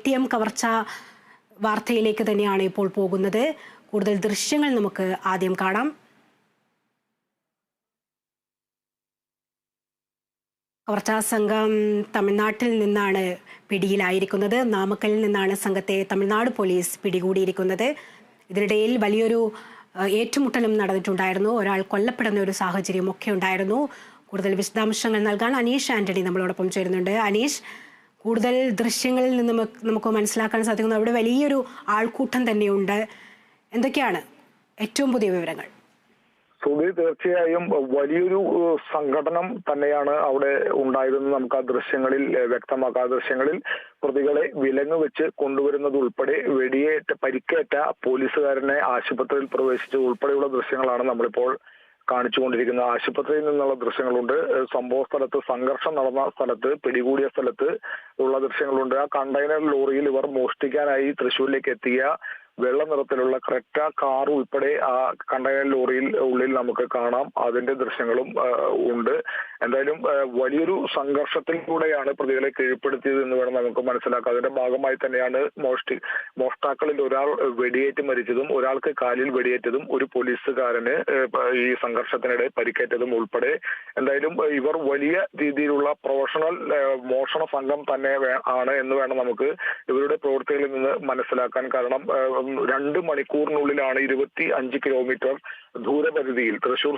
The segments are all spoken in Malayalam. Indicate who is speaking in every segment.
Speaker 1: ATM കവർച്ച വാർത്തയിലേക്ക് തന്നെയാണ് ഇപ്പോൾ പോകുന്നത്. കൂടുതൽ ദൃശ്യങ്ങൾ നമുക്ക് ആദ്യം കാണാം. കവർച്ചാ സംഘം തമിഴ്നാട്ടിൽ നിന്നാണ് പിടിയിലായിരിക്കുന്നത്. നാമക്കലിൽ നിന്നാണ് സംഘത്തെ തമിഴ്നാട് പോലീസ് പിടികൂടിയിരിക്കുന്നത്. ഇതിനിടയിൽ വലിയൊരു ഏറ്റുമുട്ടലും നടന്നിട്ടുണ്ടായിരുന്നു. ഒരാൾ കൊല്ലപ്പെടുന്ന ഒരു സാഹചര്യം ഒക്കെ ഉണ്ടായിരുന്നു. കൂടുതൽ വിശദാംശങ്ങൾ നൽകാൻ അനീഷ് ആന്റണി നമ്മളോടൊപ്പം ചേരുന്നുണ്ട്. അനീഷ്, കൂടുതൽ ദൃശ്യങ്ങളിൽ നിന്ന് നമുക്ക് മനസ്സിലാക്കാൻ സാധിക്കുന്നു അവിടെ വലിയൊരു ആൾക്കൂട്ടം തന്നെയുണ്ട്. എന്തൊക്കെയാണ് ഏറ്റവും പുതിയ വിവരങ്ങൾ?
Speaker 2: തീർച്ചയായും വലിയൊരു സംഘടനം തന്നെയാണ് അവിടെ ഉണ്ടായതെന്ന് നമുക്ക് ആ ദൃശ്യങ്ങളിൽ വ്യക്തമാക്കാം. ആ ദൃശ്യങ്ങളിൽ പ്രതികളെ വിലങ്ങ് വെച്ച് കൊണ്ടുവരുന്നത് ഉൾപ്പെടെ പരിക്കേറ്റ പോലീസുകാരനെ ആശുപത്രിയിൽ പ്രവേശിച്ച് ഉൾപ്പെടെയുള്ള ദൃശ്യങ്ങളാണ് നമ്മളിപ്പോൾ കാണിച്ചുകൊണ്ടിരിക്കുന്ന. ആശുപത്രിയിൽ നിന്നുള്ള ദൃശ്യങ്ങളുണ്ട്. സംഭവ സ്ഥലത്ത്, സംഘർഷം നടന്ന സ്ഥലത്ത്, പിടികൂടിയ സ്ഥലത്ത് ഉള്ള ദൃശ്യങ്ങളുണ്ട്. ആ കണ്ടെയ്നർ ലോറിയിൽ ഇവർ മോഷ്ടിക്കാനായി തൃശ്ശൂരിലേക്ക് എത്തിയ വെള്ള നിറത്തിലുള്ള ക്രെറ്റ കാർ ഉൾപ്പെടെ ആ കണ്ടെയ്നർ ലോറിയിൽ ഉള്ളിൽ നമുക്ക് കാണാം. അതിന്റെ ദൃശ്യങ്ങളും ഉണ്ട്. എന്തായാലും വലിയൊരു സംഘർഷത്തിലൂടെയാണ് പ്രതികളെ കീഴ്പ്പെടുത്തിയത് എന്ന് വേണം നമുക്ക് മനസ്സിലാക്കാം. അതിന്റെ ഭാഗമായി തന്നെയാണ് മോഷ്ടാക്കളിൽ ഒരാൾ വെടിയേറ്റ് മരിച്ചതും ഒരാൾക്ക് കാലിൽ വെടിയേറ്റതും ഒരു പോലീസുകാരന് ഈ സംഘർഷത്തിനിടെ പരിക്കേറ്റതും ഉൾപ്പെടെ. എന്തായാലും ഇവർ വലിയ രീതിയിലുള്ള പ്രൊഫഷണൽ മോഷണ സംഘം തന്നെ ആണ് എന്ന് വേണം നമുക്ക് ഇവരുടെ പ്രവൃത്തികളിൽ നിന്ന് മനസ്സിലാക്കാൻ. കാരണം 2 മണിക്കൂറിനുള്ളിലാണ് 25 കിലോമീറ്റർ ദൂരപരിധിയിൽ, തൃശൂർ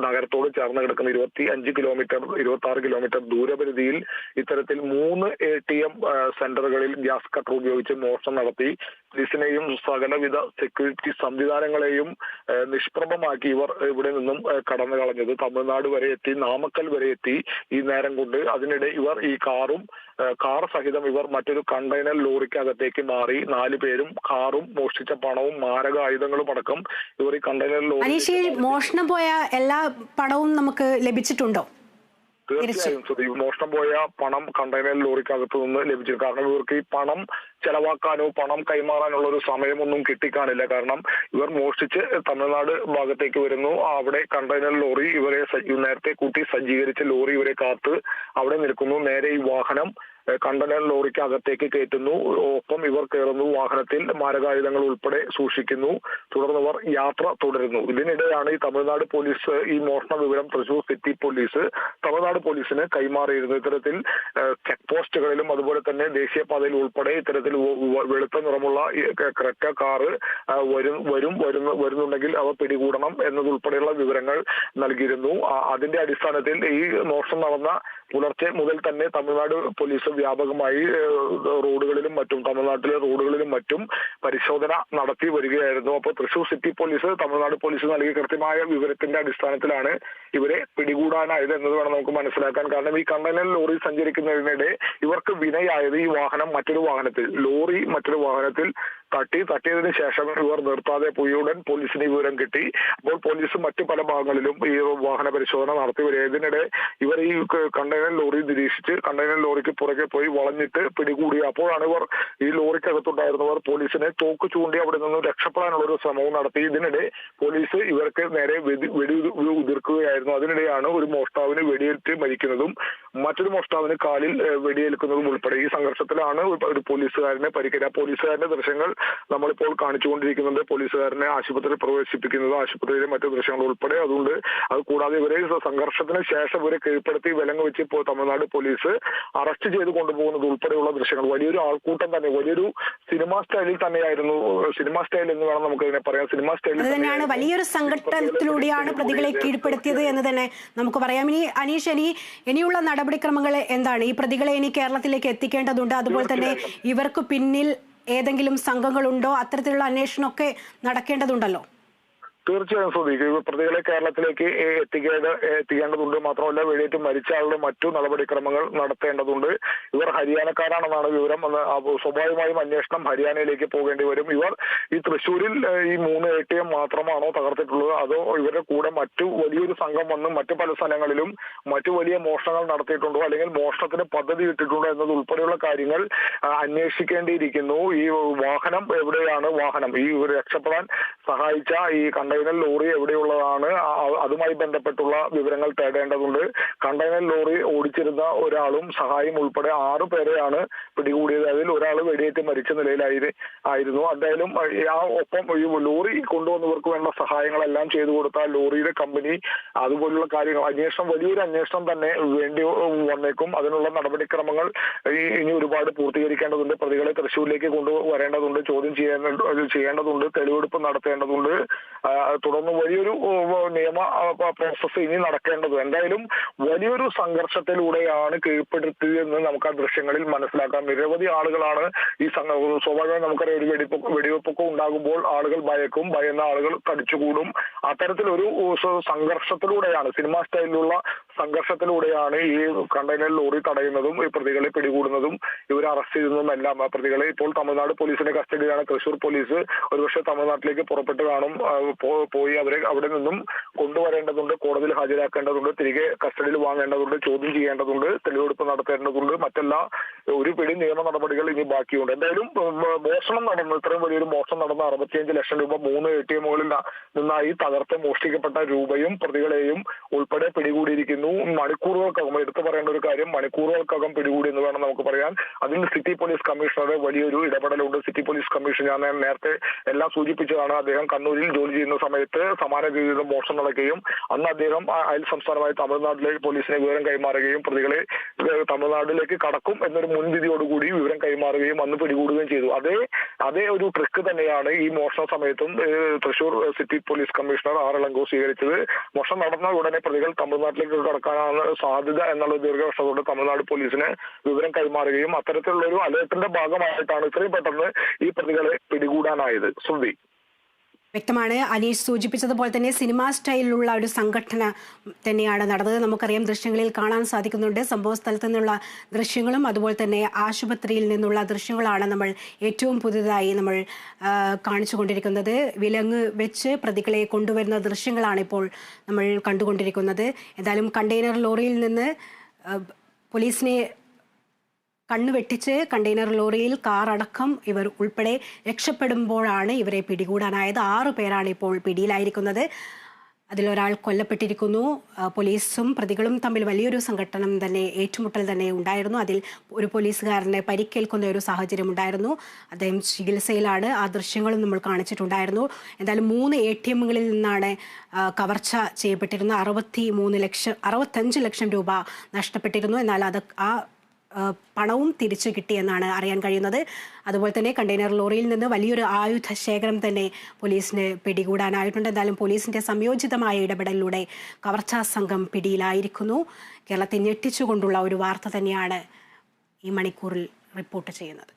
Speaker 2: നഗരത്തോട് ചേർന്ന് കിടക്കുന്ന 26 കിലോമീറ്റർ ദൂരപരിധിയിൽ ഇത്തരത്തിൽ 3 ATM സെന്ററുകളിൽ ഗ്യാസ് കട്ടർ ഉപയോഗിച്ച് മോഷണം നടത്തി. പോലീസിനെയും സകലവിധ സെക്യൂരിറ്റി സംവിധാനങ്ങളെയും നിഷ്പ്രഭമാക്കി ഇവർ ഇവിടെ നിന്നും കടന്നു കളഞ്ഞത്. തമിഴ്നാട് വരെ എത്തി, നാമക്കൽ വരെ എത്തി ഈ നേരം കൊണ്ട്. അതിനിടെ ഇവർ ഈ കാർ സഹിതം ഇവർ മറ്റൊരു കണ്ടെയ്നർ ലോറിക്കകത്തേക്ക് മാറി. 4 പേരും കാറും മോഷ്ടിച്ച പണവും മാരകായുധങ്ങളും അടക്കം ഇവർ ഈ കണ്ടെയ്നർ ലോറി.
Speaker 1: മോഷണം പോയ എല്ലാ പണവും നമുക്ക് ലഭിച്ചിട്ടുണ്ടോ?
Speaker 2: തീർച്ചയായും മോഷണം പോയ പണം കണ്ടെയ്നർ ലോറിക്കകത്ത് നിന്ന് ലഭിച്ചു. കാരണം ഇവർക്ക് ഈ പണം ചെലവാക്കാനോ പണം കൈമാറാനുള്ള ഒരു സമയമൊന്നും കിട്ടിക്കാണില്ല. കാരണം ഇവർ മോഷ്ടിച്ച് തമിഴ്നാട് ഭാഗത്തേക്ക് വരുന്നു. അവിടെ കണ്ടെയ്നർ ലോറി ഇവരെ നേരത്തെ കൂട്ടി സജ്ജീകരിച്ച ലോറി ഇവരെ കാത്ത് അവിടെ നിൽക്കുന്നു. നേരെ ഈ വാഹനം കണ്ടെയ്നർ ലോറിക്ക് അകത്തേക്ക് കയറ്റുന്നു. ഒപ്പം ഇവർ കയറുന്നു. വാഹനത്തിൽ മാരകായുധങ്ങൾ ഉൾപ്പെടെ സൂക്ഷിക്കുന്നു. തുടർന്ന് ഇവർ യാത്ര തുടരുന്നു. ഇതിനിടെയാണ് ഈ തമിഴ്നാട് പോലീസ് ഈ മോഷണ വിവരം തൃശൂർ സിറ്റി പോലീസ് തമിഴ്നാട് പോലീസിന് കൈമാറിയിരുന്നു. ഇത്തരത്തിൽ ചെക്ക് പോസ്റ്റുകളിലും അതുപോലെ തന്നെ ദേശീയപാതയിൽ ഉൾപ്പെടെ ഇത്തരത്തിൽ വെളുത്ത നിറമുള്ള ക്രെറ്റ കാറ് വരുന്നുണ്ടെങ്കിൽ അവ പിടികൂടണം എന്നതുൾപ്പെടെയുള്ള വിവരങ്ങൾ നൽകിയിരുന്നു. അതിന്റെ അടിസ്ഥാനത്തിൽ ഈ മോഷണം നടന്ന പുലർച്ചെ മുതൽ തന്നെ തമിഴ്നാട് പോലീസ് വ്യാപകമായി റോഡുകളിലും മറ്റും, തമിഴ്നാട്ടിലെ റോഡുകളിലും മറ്റും പരിശോധന നടത്തി വരികയായിരുന്നു. അപ്പോൾ Thrissur city police Tamil Nadu police നൽകിയ കൃത്യമായ വിവരത്തിന്റെ അടിസ്ഥാനത്തിലാണ് ഇവരെ പിടികൂടാനായത് എന്നത് വേണം നമുക്ക് മനസ്സിലാക്കാൻ. കാരണം ഈ കണ്ടെയ്നർ ലോറി സഞ്ചരിക്കുന്നതിനിടെ ഇവർക്ക് വിനയായത് ഈ വാഹനം ലോറി മറ്റൊരു വാഹനത്തിൽ തട്ടിയതിനു ശേഷം ഇവർ നിർത്താതെ പോയി. ഉടൻ പോലീസിന് വിവരം കിട്ടി. അപ്പോൾ പോലീസ് മറ്റു പല ഭാഗങ്ങളിലും ഈ വാഹന പരിശോധന നടത്തി വരിക. ഇതിനിടെ ഇവർ ഈ കണ്ടെയ്നർ ലോറി നിരീക്ഷിച്ച് കണ്ടെയ്നർ ലോറിക്ക് പുറകെ പോയി വളഞ്ഞിട്ട് പിടികൂടി. അപ്പോഴാണ് ഇവർ ഈ ലോറിക്കകത്തുണ്ടായിരുന്നവർ പോലീസിനെ തോക്ക് ചൂണ്ടി അവിടെ നിന്ന് രക്ഷപ്പെടാനുള്ള ഒരു ശ്രമവും നടത്തി. ഇതിനിടെ പോലീസ് ഇവർക്ക് നേരെ വെടി ഉതിർക്കുകയായിരുന്നു. അതിനിടെയാണ് ഒരു മോഷ്ടാവിന് വെടിയേറ്റ് മരിക്കുന്നതും മറ്റൊരു മോഷ്ടാവിന് കാലിൽ വെടിയേൽക്കുന്നതും ഉൾപ്പെടെ. ഈ സംഘർഷത്തിലാണ് ഒരു പോലീസുകാരനെ പരിക്കേറ്റ. പോലീസുകാരന്റെ ദൃശ്യങ്ങൾ നമ്മളിപ്പോൾ കാണിച്ചുകൊണ്ടിരിക്കുന്നുണ്ട്. പോലീസുകാരനെ ആശുപത്രിയിൽ പ്രവേശിപ്പിക്കുന്നത്, ആശുപത്രിയിലെ മറ്റു ദൃശ്യങ്ങൾ ഉൾപ്പെടെ. അതുകൊണ്ട് അത് കൂടാതെ ഇവരെ സംഘർഷത്തിന് ശേഷം ഇവരെ കീഴ്പ്പെടുത്തി വിലങ്ങ് വെച്ച് ഇപ്പോൾ തമിഴ്നാട് പോലീസ് അറസ്റ്റ് ചെയ്ത് കൊണ്ടുപോകുന്നത് ഉൾപ്പെടെയുള്ള ദൃശ്യങ്ങൾ. വലിയൊരു ആൾക്കൂട്ടം തന്നെ, വലിയൊരു സിനിമാ സ്റ്റൈലിൽ തന്നെയായിരുന്നു. സിനിമാ സ്റ്റൈൽ എന്ന് വേണം നമുക്ക് ഇതിനെ പറയാം. സിനിമാ സ്റ്റൈലിൽ
Speaker 1: തന്നെയാണ്, വലിയൊരു സംഘട്ടനത്തിലൂടെയാണ് പ്രതികളെ കീഴ്പ്പെടുത്തിയത് എന്ന് തന്നെ നമുക്ക് പറയാം. ഇനി അനീഷ്, ഇനിയുള്ള നടപടിക്രമങ്ങൾ എന്താണ്? ഈ പ്രതികളെ ഇനി കേരളത്തിലേക്ക് എത്തിക്കേണ്ടതുണ്ട്. അതുപോലെ തന്നെ ഇവർക്ക് പിന്നിൽ ഏതെങ്കിലും സംഘങ്ങളുണ്ടോ? അത്തരത്തിലുള്ള അന്വേഷണമൊക്കെ നടക്കേണ്ടതുണ്ടല്ലോ.
Speaker 2: തീർച്ചയായും പ്രതികളെ കേരളത്തിലേക്ക് എത്തിക്കേണ്ടതുണ്ട്. മാത്രമല്ല വെടിയേറ്റ് മരിച്ച ആളുടെ മറ്റു നടപടിക്രമങ്ങൾ നടത്തേണ്ടതുണ്ട്. ഇവർ ഹരിയാനക്കാരാണെന്നാണ് വിവരം. സ്വാഭാവികമായും അന്വേഷണം ഹരിയാനയിലേക്ക് പോകേണ്ടി വരും. ഇവർ ഈ തൃശ്ശൂരിൽ ഈ 3 ATM മാത്രമാണോ തകർത്തിട്ടുള്ളത്, അതോ ഇവരുടെ കൂടെ മറ്റു വലിയൊരു സംഘം വന്ന് മറ്റു പല സ്ഥലങ്ങളിലും മറ്റു വലിയ മോഷണങ്ങൾ നടത്തിയിട്ടുണ്ടോ, അല്ലെങ്കിൽ മോഷണത്തിന് പദ്ധതി ഇട്ടിട്ടുണ്ടോ എന്നത് ഉൾപ്പെടെയുള്ള കാര്യങ്ങൾ അന്വേഷിക്കേണ്ടിയിരിക്കുന്നു. ഈ വാഹനം എവിടെയാണ്, ഈ രക്ഷപ്പെടാൻ സഹായിച്ച ഈ കണ്ടെയ്നർ ലോറി എവിടെയുള്ളതാണ്, അതുമായി ബന്ധപ്പെട്ടുള്ള വിവരങ്ങൾ തേടേണ്ടതുണ്ട്. കണ്ടെയ്നർ ലോറി ഓടിച്ചിരുന്ന ഒരാളും സഹായം ഉൾപ്പെടെ 6 പേരെയാണ് പിടികൂടിയത്. അതിൽ ഒരാൾ വെടിയേറ്റ് മരിച്ച നിലയിലായിരുന്നു. എന്തായാലും ഒപ്പം ഈ ലോറി കൊണ്ടുവന്നവർക്ക് വേണ്ട സഹായങ്ങളെല്ലാം ചെയ്തു കൊടുത്ത ലോറിയുടെ കമ്പനി അതുപോലുള്ള കാര്യങ്ങൾ വലിയൊരു അന്വേഷണം തന്നെ വേണ്ടി വന്നേക്കും. അതിനുള്ള നടപടിക്രമങ്ങൾ ഇനി ഒരുപാട് പൂർത്തീകരിക്കേണ്ടതുണ്ട്. പ്രതികളെ തൃശ്ശൂരിലേക്ക് കൊണ്ടുവരേണ്ടതുണ്ട്, ചോദ്യം ചെയ്യേണ്ടതുണ്ട്, തെളിവെടുപ്പ് നടത്തേണ്ടതുണ്ട്. തുടർന്ന് വലിയൊരു നിയമ പ്രോസസ്സ് ഇനി നടക്കേണ്ടത്. എന്തായാലും വലിയൊരു സംഘർഷത്തിലൂടെയാണ് കീഴ്പ്പെടുത്തിയതെന്ന് നമുക്ക് ആ ദൃശ്യങ്ങളിൽ മനസ്സിലാക്കാം. നിരവധി ആളുകളാണ് ഈ സ്വാഭാവികമായി നമുക്കറിയാം, ഒരു വെടിവെപ്പൊക്കെ ഉണ്ടാകുമ്പോൾ ആളുകൾ ഭയന്ന ആളുകൾ തടിച്ചുകൂടും. അത്തരത്തിലൊരു സംഘർഷത്തിലൂടെയാണ്, സിനിമ സ്റ്റൈലിലുള്ള സംഘർഷത്തിലൂടെയാണ് ഈ കണ്ടെയ്നർ ലോറി തടയുന്നതും ഈ പ്രതികളെ പിടികൂടുന്നതും ഇവരെ അറസ്റ്റ് ചെയ്യുന്നതും എല്ലാം. ആ പ്രതികളെ ഇപ്പോൾ തമിഴ്നാട് പോലീസിന്റെ കസ്റ്റഡിയിലാണ്. തൃശൂർ പോലീസ് ഒരുപക്ഷെ തമിഴ്നാട്ടിലേക്ക് പുറപ്പെട്ട് കാണും. പോയി അവരെ അവിടെ നിന്നും കൊണ്ടുവരേണ്ടതുണ്ട്, കോടതിയിൽ ഹാജരാക്കേണ്ടതുണ്ട്, തിരികെ കസ്റ്റഡിയിൽ വാങ്ങേണ്ടതുണ്ട്, ചോദ്യം ചെയ്യേണ്ടതുണ്ട്, തെളിവെടുപ്പ് നടത്തേണ്ടതുണ്ട്. ഒരു പിടി നിയമ നടപടികൾ ഇനി ബാക്കിയുണ്ട്. എന്തായാലും മോഷണം നടന്നു, ഇത്രയും വലിയൊരു മോഷണം നടന്ന 65 ലക്ഷം രൂപ 3 ATMകളിൽ നിന്നായി തകർത്ത് മോഷ്ടിക്കപ്പെട്ട രൂപയും പ്രതികളെയും ഉൾപ്പെടെ പിടികൂടിയിരിക്കുന്നു. മണിക്കൂറുകൾക്കകം, എടുത്തു പറയേണ്ട ഒരു കാര്യം, മണിക്കൂറുകൾക്കകം പിടികൂടി എന്ന് വേണം നമുക്ക് പറയാൻ. അതിൽ സിറ്റി പോലീസ് കമ്മീഷണറുടെ വലിയൊരു ഇടപെടലുണ്ട്. സിറ്റി പോലീസ് കമ്മീഷൻ ഞാൻ നേരത്തെ എല്ലാം സൂചിപ്പിച്ചതാണ്. അദ്ദേഹം കണ്ണൂരിൽ ജോലി ചെയ്യുന്ന സമയത്ത് സമാന രീതിയിൽ മോഷണം നടക്കുകയും അന്ന് അദ്ദേഹം അയൽ സംസ്ഥാനമായ തമിഴ്നാട്ടിലേക്ക് പോലീസിനെ വിവരം കൈമാറുകയും പ്രതികളെ തമിഴ്നാട്ടിലേക്ക് കടക്കും എന്നൊരു മുൻവിധിയോടുകൂടി വിവരം കൈമാറുകയും അന്ന് പിടികൂടുകയും ചെയ്തു. അതേ ഒരു ട്രിക്ക് തന്നെയാണ് ഈ മോഷണ സമയത്തും Thrissur city police commissioner R. Ilango സ്വീകരിച്ചത്. മോഷണം നടന്ന ഉടനെ പ്രതികൾ തമിഴ്നാട്ടിലേക്ക് കടക്കാനാണ് സാധ്യത എന്നുള്ള ദീർഘവർഷത്തോടെ തമിഴ്നാട് പോലീസിന് വിവരം കൈമാറുകയും അത്തരത്തിലുള്ള ഒരു അലേർട്ടിന്റെ ഭാഗമായിട്ടാണ് ഇത്രയും പെട്ടെന്ന് ഈ പ്രതികളെ പിടികൂടാനായത്. ശ്രുതി,
Speaker 1: വ്യക്തമാണ്. അനീഷ് സൂചിപ്പിച്ചതുപോലെ തന്നെ സിനിമാ സ്റ്റൈലിലുള്ള ഒരു സംഘടന തന്നെയാണ് നടന്നത്. നമുക്കറിയാം, ദൃശ്യങ്ങളിൽ കാണാൻ സാധിക്കുന്നുണ്ട്. സംഭവ സ്ഥലത്തു നിന്നുള്ള ദൃശ്യങ്ങളും അതുപോലെ തന്നെ ആശുപത്രിയിൽ നിന്നുള്ള ദൃശ്യങ്ങളാണ് നമ്മൾ ഏറ്റവും പുതുതായി നമ്മൾ കാണിച്ചുകൊണ്ടിരിക്കുന്നത്. വിലങ്ങ് വെച്ച് പ്രതികളെ കൊണ്ടുവരുന്ന ദൃശ്യങ്ങളാണ് ഇപ്പോൾ നമ്മൾ കണ്ടുകൊണ്ടിരിക്കുന്നത്. എന്തായാലും കണ്ടെയ്നർ ലോറിയിൽ നിന്ന് പോലീസിനെ കണ്ണുവെട്ടിച്ച് കണ്ടെയ്നർ ലോറിയിൽ കാർ അടക്കം ഇവർ ഉൾപ്പെടെ രക്ഷപ്പെടുമ്പോഴാണ് ഇവരെ പിടികൂടാനായത്. 6 പേരാണ് ഇപ്പോൾ പിടിയിലായിരിക്കുന്നത്. അതിലൊരാൾ കൊല്ലപ്പെട്ടിരിക്കുന്നു. പോലീസും പ്രതികളും തമ്മിൽ വലിയൊരു ഏറ്റുമുട്ടൽ തന്നെ ഉണ്ടായിരുന്നു. അതിൽ ഒരു പോലീസുകാരന് പരിക്കേൽക്കുന്ന ഒരു സാഹചര്യം ഉണ്ടായിരുന്നു. അദ്ദേഹം ചികിത്സയിലാണ്. ആ ദൃശ്യങ്ങളും നമ്മൾ കാണിച്ചിട്ടുണ്ടായിരുന്നു. എന്തായാലും 3 ATMകളിൽ നിന്നാണ് കവർച്ച ചെയ്യപ്പെട്ടിരുന്നത്. 65 ലക്ഷം രൂപ നഷ്ടപ്പെട്ടിരുന്നു. എന്നാൽ പണവും തിരിച്ചു കിട്ടിയെന്നാണ് അറിയാൻ കഴിയുന്നത്. അതുപോലെ തന്നെ കണ്ടെയ്നർ ലോറിയിൽ നിന്ന് വലിയൊരു ആയുധ ശേഖരം തന്നെ പോലീസിന് പിടികൂടാനായിട്ടുണ്ട്. എന്തായാലും പോലീസിന്റെ സംയോജിതമായ ഇടപെടലിലൂടെ കവർച്ചാ സംഘം പിടിയിലായിരിക്കുന്നു. കേരളത്തെ ഞെട്ടിച്ചുകൊണ്ടുള്ള ഒരു വാർത്ത തന്നെയാണ് ഈ മണിക്കൂറിൽ റിപ്പോർട്ട് ചെയ്യുന്നത്.